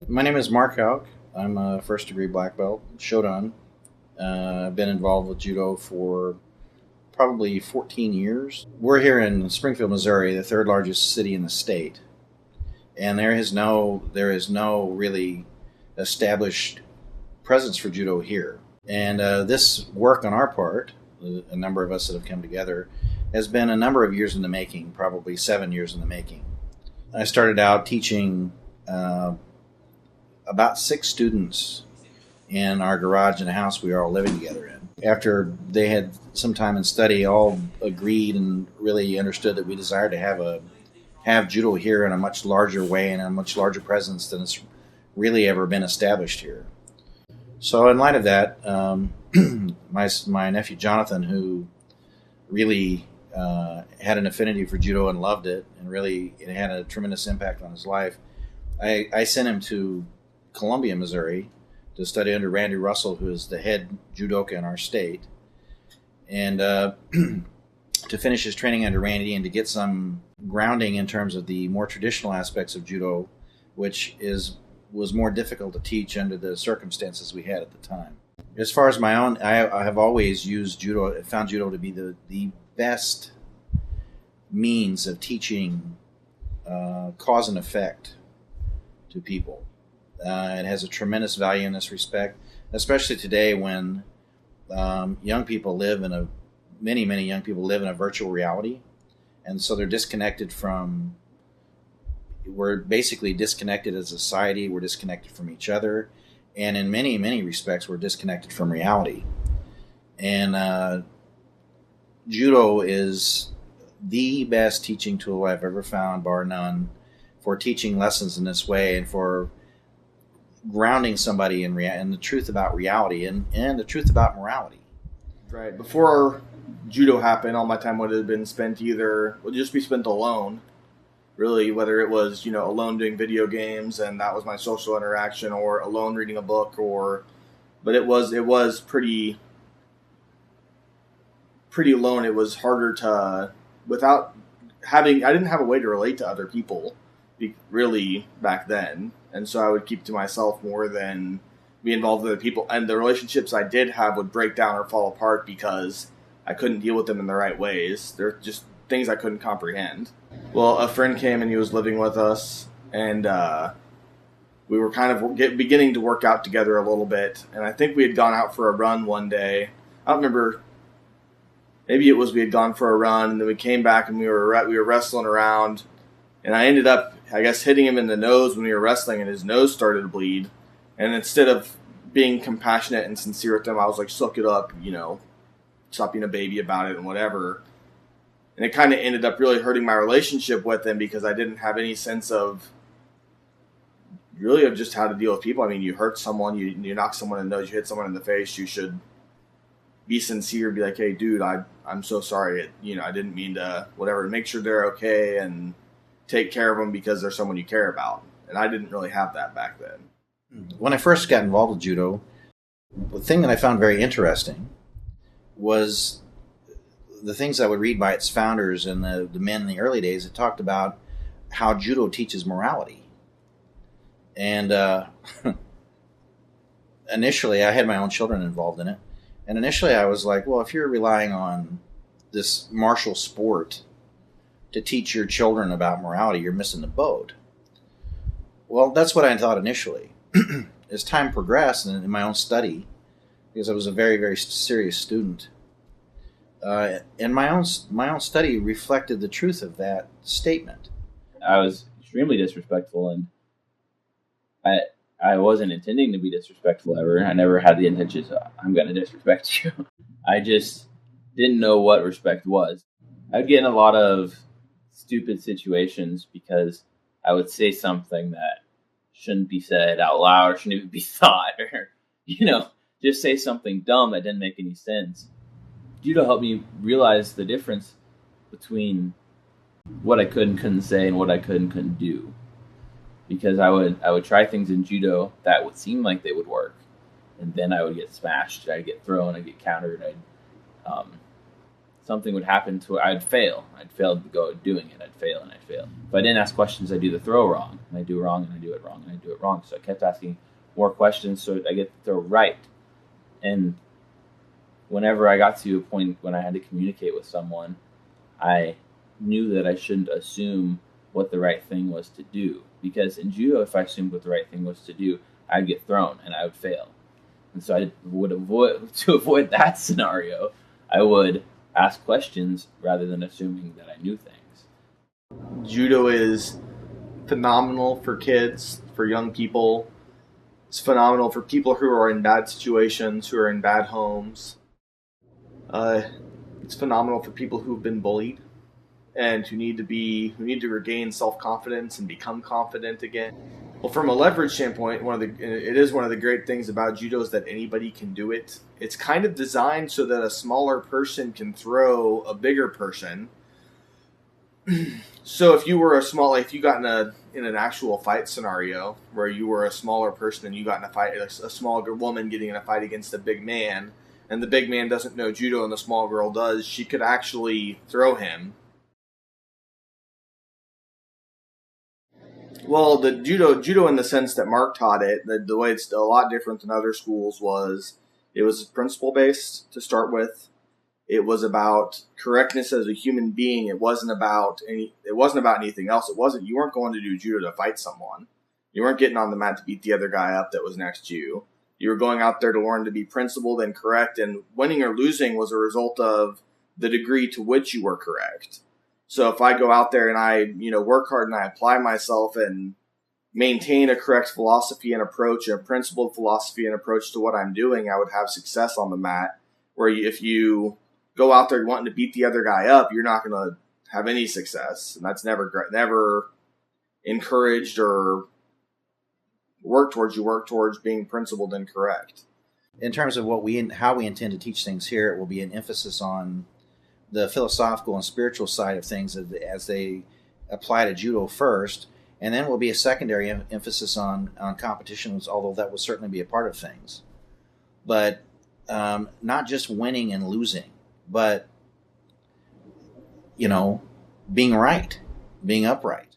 My name is Mark Hauk. I'm a first degree black belt, Shodan. I've been involved with judo for probably 14 years. We're here in Springfield, Missouri, the third largest city in the state, and there is no really established presence for judo here. And this work on our part, a number of us that have come together, has been a number of years in the making, probably 7 years in the making. I started out teaching about 6 students in our garage in a house we were all living together in. After they had some time in study, all agreed and really understood that we desired to have judo here in a much larger way and a much larger presence than it's really ever been established here. So, in light of that, my nephew Jonathan, who really had an affinity for judo and loved it, and really it had a tremendous impact on his life, I sent him to Columbia, Missouri, to study under Randy Russell, who is the head judoka in our state, and to finish his training under Randy and to get some grounding in terms of the more traditional aspects of judo, which was more difficult to teach under the circumstances we had at the time. As far as my own, I have always used judo, found judo to be the best means of teaching cause and effect to people. It has a tremendous value in this respect, especially today when many young people live in a virtual reality, and so they're disconnected from. We're basically disconnected as a society. We're disconnected from each other, and in many respects, we're disconnected from reality. And judo is the best teaching tool I've ever found, bar none, for teaching lessons in this way and for grounding somebody in the truth about reality and the truth about morality. Right. Before judo happened, all my time would have been spent would just be spent alone. Really, whether it was, alone doing video games and that was my social interaction, or alone reading a book, but it was pretty alone. It was harder to, I didn't have a way to relate to other people really back then. And so I would keep to myself more than be involved with other people. And the relationships I did have would break down or fall apart because I couldn't deal with them in the right ways. They're just things I couldn't comprehend. Well, a friend came and he was living with us, and we were kind of beginning to work out together a little bit. And I think we had gone out for a run one day. I don't remember. Maybe it was we had gone for a run, and then we came back and we were wrestling around. And I ended up, I guess, hitting him in the nose when we were wrestling, and his nose started to bleed. And instead of being compassionate and sincere with him, I was like, suck it up, stop being a baby about it and whatever. And it kind of ended up really hurting my relationship with him because I didn't have any sense of just how to deal with people. I mean, you hurt someone, you knock someone in the nose, you hit someone in the face, you should be sincere, be like, hey, dude, I'm so sorry. I didn't mean to, whatever. Make sure they're okay and take care of them because they're someone you care about. And I didn't really have that back then. When I first got involved with judo, the thing that I found very interesting was the things I would read by its founders and the men in the early days that talked about how judo teaches morality. And initially, I had my own children involved in it. And initially I was like, well, if you're relying on this martial sport to teach your children about morality, you're missing the boat. Well, that's what I thought initially. As time progressed and in my own study, because I was a very, very serious student, and my own study reflected the truth of that statement. I was extremely disrespectful, and I wasn't intending to be disrespectful ever. I never had the intention of, I'm going to disrespect you. I just didn't know what respect was. I would get in a lot of stupid situations because I would say something that shouldn't be said out loud or shouldn't even be thought, or, just say something dumb that didn't make any sense. Judo helped me realize the difference between what I could and couldn't say and what I could and couldn't do. Because I would try things in judo that would seem like they would work, and then I would get smashed. I'd get thrown. I'd get countered. something would happen to where I'd fail. I'd fail to go doing it. I'd fail and I'd fail. If I didn't ask questions, I'd do the throw wrong. And I do wrong and I do it wrong and I do it wrong. So I kept asking more questions so I get the throw right. And whenever I got to a point when I had to communicate with someone, I knew that I shouldn't assume what the right thing was to do. Because in judo, if I assumed what the right thing was to do, I'd get thrown and I would fail. And so I would avoid that scenario, I would ask questions rather than assuming that I knew things. Judo is phenomenal for kids, for young people. It's phenomenal for people who are in bad situations, who are in bad homes. It's phenomenal for people who've been bullied and who need to regain self-confidence and become confident again. Well, from a leverage standpoint, it is one of the great things about judo is that anybody can do it. It's kind of designed so that a smaller person can throw a bigger person. So if you got in an actual fight scenario where you were a smaller person and you got in a fight, a smaller woman getting in a fight against a big man, and the big man doesn't know judo and the small girl does, she could actually throw him. Well, the judo in the sense that Mark taught it, the way it's a lot different than other schools it was principle based to start with. It was about correctness as a human being. It wasn't about anything else. You weren't going to do judo to fight someone. You weren't getting on the mat to beat the other guy up that was next to you. You were going out there to learn to be principled and correct, and winning or losing was a result of the degree to which you were correct. So if I go out there and I, work hard and I apply myself and maintain a correct philosophy and approach, a principled philosophy and approach to what I'm doing, I would have success on the mat. Where if you go out there wanting to beat the other guy up, you're not going to have any success. And that's never encouraged or worked towards. You work towards being principled and correct. In terms of how we intend to teach things here, it will be an emphasis on the philosophical and spiritual side of things as they apply to judo first, and then will be a secondary emphasis on competitions, although that will certainly be a part of things. But not just winning and losing, but being right, being upright.